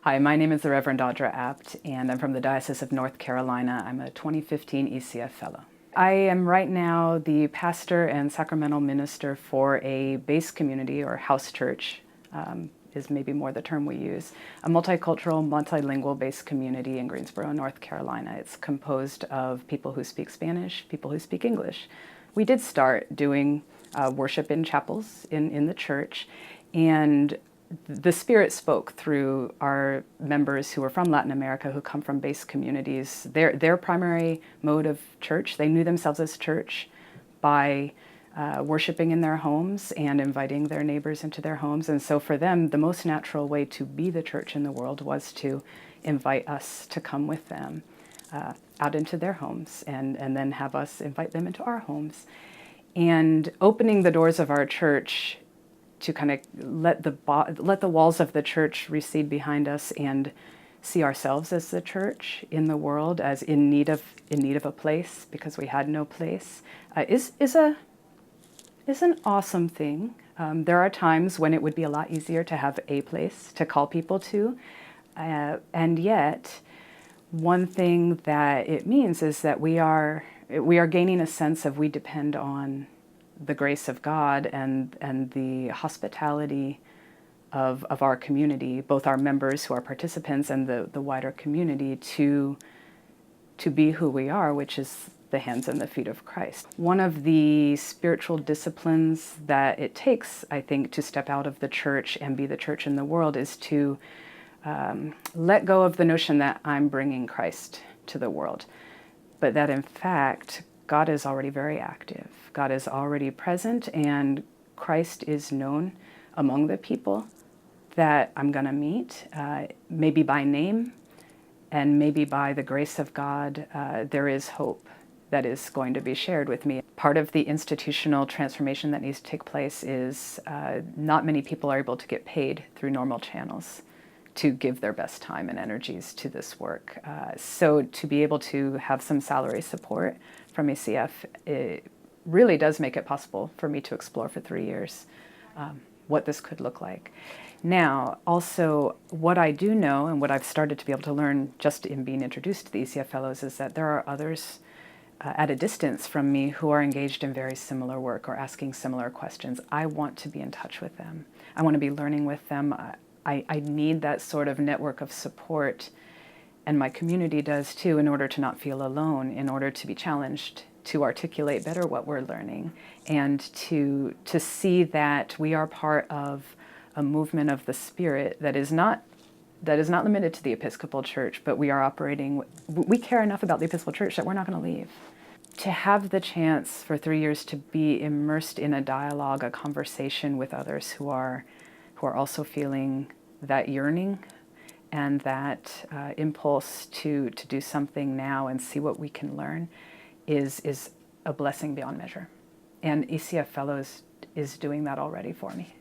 Hi, my name is the Reverend Audra Abt, and I'm from the Diocese of North Carolina. I'm a 2015 ECF Fellow. I am right now the pastor and sacramental minister for a base community, or house church, is maybe more the term we use, a multicultural, multilingual based community in Greensboro, North Carolina. It's composed of people who speak Spanish, people who speak English. We did start doing worship in chapels in the church, and the Spirit spoke through our members who are from Latin America, who come from base communities. Their primary mode of church, they knew themselves as church by worshiping in their homes and inviting their neighbors into their homes. And so for them, the most natural way to be the church in the world was to invite us to come with them out into their homes and then have us invite them into our homes. And opening the doors of our church to kind of let the walls of the church recede behind us and see ourselves as the church in the world, as in need of a place because we had no place, is an awesome thing. There are times when it would be a lot easier to have a place to call people to, and yet one thing that it means is that we are gaining a sense of we depend on the grace of God and the hospitality of our community, both our members who are participants and the wider community, to be who we are, which is the hands and the feet of Christ. One of the spiritual disciplines that it takes, I think, to step out of the church and be the church in the world is to let go of the notion that I'm bringing Christ to the world, but that in fact God is already very active. God is already present, and Christ is known among the people that I'm going to meet, maybe by name, and maybe by the grace of God. There is hope that is going to be shared with me. Part of the institutional transformation that needs to take place is not many people are able to get paid through normal channels to give their best time and energies to this work. So to be able to have some salary support from ECF, it really does make it possible for me to explore for 3 years what this could look like. Now, also, what I do know and what I've started to be able to learn just in being introduced to the ECF Fellows is that there are others at a distance from me who are engaged in very similar work or asking similar questions. I want to be in touch with them. I want to be learning with them. I need that sort of network of support, and my community does too, in order to not feel alone, in order to be challenged to articulate better what we're learning, and to see that we are part of a movement of the Spirit that is not limited to the Episcopal Church, but we are operating, we care enough about the Episcopal Church that we're not going to leave. To have the chance for 3 years to be immersed in a dialogue, a conversation with others who are also feeling that yearning and that impulse to do something now and see what we can learn is a blessing beyond measure. And ECF Fellows is doing that already for me.